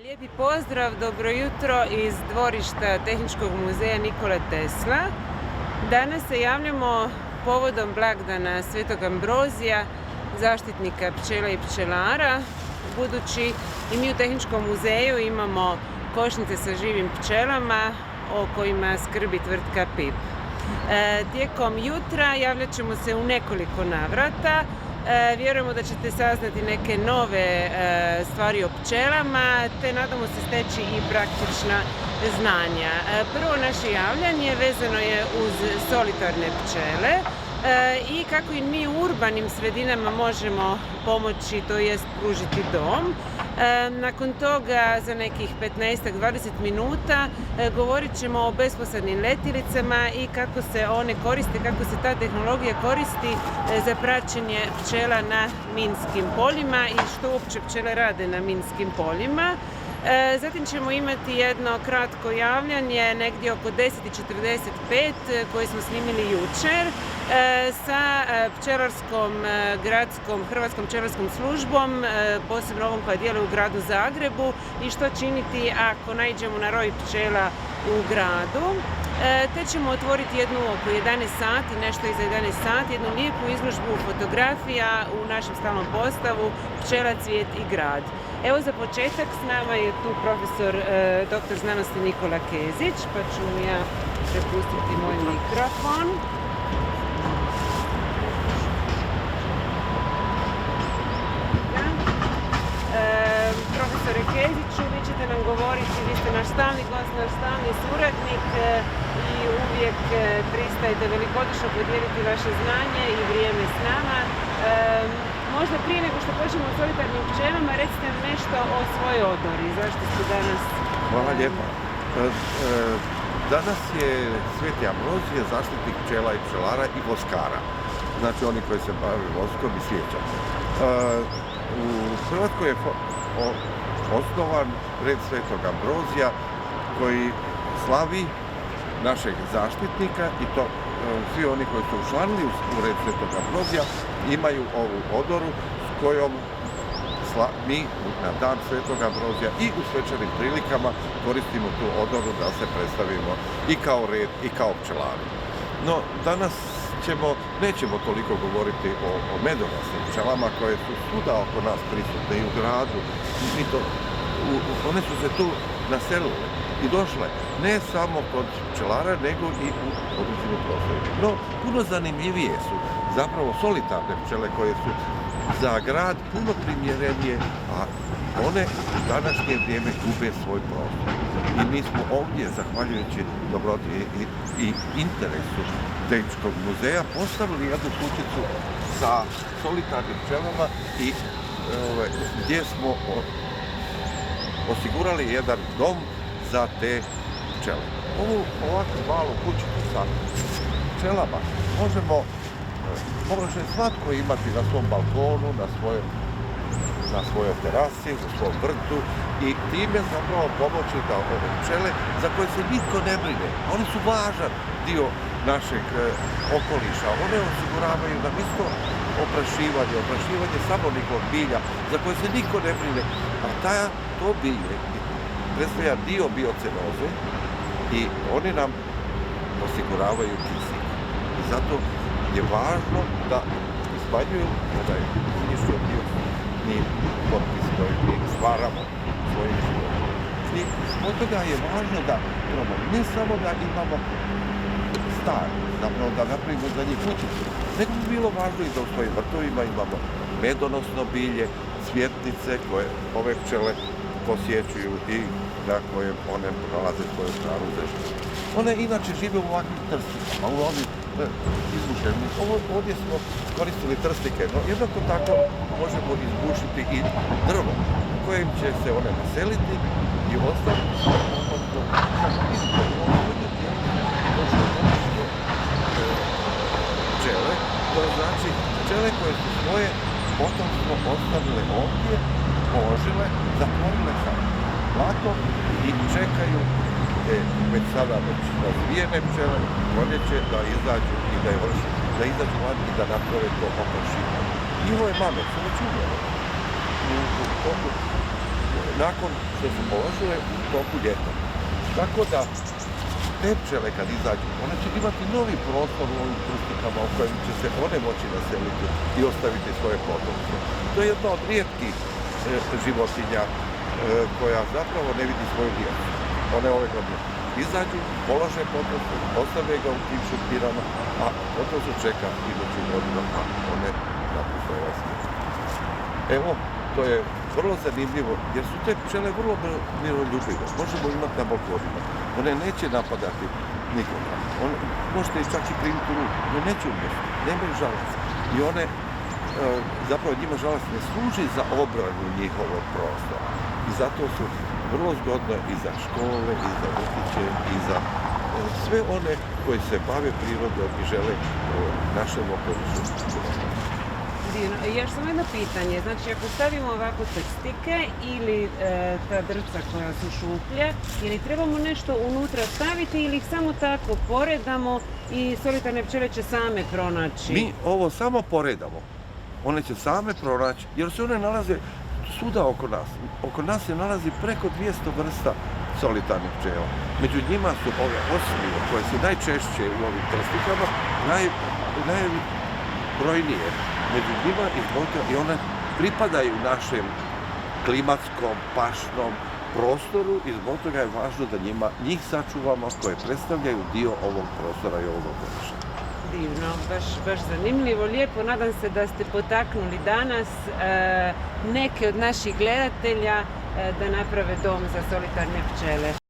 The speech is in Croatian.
Lijepi pozdrav, dobro jutro iz dvorišta Tehničkog muzeja Nikola Tesla. Danas se javljamo povodom blagdana Svetog Ambrozija, zaštitnika pčela i pčelara, budući i mi u Tehničkom muzeju imamo košnice sa živim pčelama o kojima skrbi tvrtka PIP. Tijekom jutra javljat ćemo se u nekoliko navrata. Vjerujemo da ćete saznati neke nove stvari o pčelama, te nadamo se steći i praktična znanja. Prvo naše javljanje vezano je uz solitarne pčele i kako i mi u urbanim sredinama možemo pomoći, to jest pružiti dom. Nakon toga za nekih 15-20 minuta govorit ćemo o besposadnim letjelicama i kako se one koriste, kako se ta tehnologija koristi za praćenje pčela na minskim poljima i što uopće pčele rade na minskim poljima. Zatim ćemo imati jedno kratko javljanje negdje oko 10:45 koje smo snimili jučer sa pčelarskom gradskom Hrvatskom pčelarskom službom, posebno ovom koja djeluje u gradu Zagrebu, i što činiti ako naiđemo na roj pčela u gradu. Te ćemo otvoriti jednu oko 11 sati, nešto iza 11 sati, jednu lijepu izložbu fotografija u našem stalnom postavu Pčela, cvijet i grad. Evo za početak s nama je tu profesor dr. znanosti Nikola Kezić, pa ću mu ja prepustiti moj mikrofon. Profesore Keziću, vi ćete nam govoriti, vi ste naš stalni gost, naš stalni suradnik i uvijek pristajete velikodušno podijeliti vaše znanje i vrijeme s nama. Možda prije nego što počnemo o solitarnim pčelama, recite nam nešto o svojoj odori. Zašto ste danas... Hvala lijepa. Danas je Sveti Ambrozije zaštitnik pčela i pčelara i voskara. Znači oni koji se bave voskom i svijećom. U Hrvatskoj je osnovan red Svetog Ambrozija koji slavi našeg zaštitnika i to svi oni koji su učlanili u red Svetog Ambrozija imaju ovu odoru s kojom mi na dan Svetog Ambrozija i u svečanim prilikama koristimo tu odoru da se predstavimo i kao red i kao pčelari. No, danas nećemo toliko govoriti o medonosnim pčelama koje su svuda oko nas prisutne i u gradu. One su se tu naselile i došle ne samo kod pčelara, nego i u određenim prostorima. No, puno zanimljivije su zapravo solitarne pčele koje su za grad puno primjerenije, a one u današnje vrijeme gube svoj prostor. I mi smo ovdje, zahvaljujući dobroti i interesu Tehničkog muzeja, postavili jednu kućicu sa solitarnim pčelama i gdje smo osigurali jedan dom za te pčele. Ovu ovakvu malu kućicu sa pčelama može svatko imati na svom balkonu, na svojoj terasi, na svom vrtu i time zapravo pomoći da ove pčele za koje se nitko ne brine. Oni su važan dio našeg okoliša. One osiguravaju nam isto oprašivanje samonikog bilja za koje se nitko ne brine. A to bilje predstavlja dio biocenoze i oni nam osiguravaju kisik. I zato je važno da smanjuju onaj ništa ni potpis koji mi stvaramo svojim životom. I od toga je važno da imamo ne samo da imamo stan, zapravo da napravimo za njih kućicu, nego bi bilo važno i da u svojim vrtovima imamo medonosno bilje, cvjetnice koje ove pčele posjećuju i na kojem one nalaze svoju hranu za život. One inače žive u ovakvim trsticama, u ovim izbušenim. Ovdje smo koristili trstike, no jednako tako možemo izbušiti i drvo u kojem će se one naseliti i ostaviti pčele. To znači pčele koje su svoje potomstvo ostavile ovdje, položile, zatvorile sa blatom i čekaju već sada razvijene pčele, proljeće da izađu i da izađu van i da naprave to oprašivanje. Njihove mame su već umjele. nakon što su položile u toku ljeta. Tako da te pčele kad izađu, one će imati novi prostor u ovim trstikama u kojem će se one moći naseliti i ostaviti svoje potomstvo. To je jedna od rijetkih životinja koja zapravo ne vidi svoju djecu. One ove godine izađu, polože potomstvo, ostave ga u tim šupirama, a potomstvo čeka iduću godinu, a one napuste ovaj svijet. Evo, to je vrlo zanimljivo, jer su te pčele vrlo miroljubive. Možemo imati na balkonima. One neće napadati nikoga. Možete i čak i primiti u ruku. One neće umjesti, nemaju žalac. I one, zapravo njima žalac ne služi za obranu njihovog prostora. I zato su vrlo zgodne i za škole, i za vrtiće, i za sve one koji se bave prirodom i žele našem okolišu. Divno. Još samo jedno pitanje, znači ako stavimo ovako trstike ili ta drvca koja su šuplje, ili trebamo nešto unutra staviti ili ih samo tako poredamo i solitarne pčele će same pronaći? Mi ovo samo poredamo. One će same pronaći, jer se one nalaze svuda oko nas. Oko nas se nalazi preko 200 vrsta solitarnih pčela. Među njima su ove osmije, koje su najčešće u ovim trstikama, najbrojnije. Među njima i one pripadaju našem klimatskom, pašnom prostoru i zbog toga je važno da njih sačuvamo koje predstavljaju dio ovog prostora i ovog okoliša. Divno, baš zanimljivo, lijepo. Nadam se da ste potaknuli danas neke od naših gledatelja da naprave dom za solitarne pčele.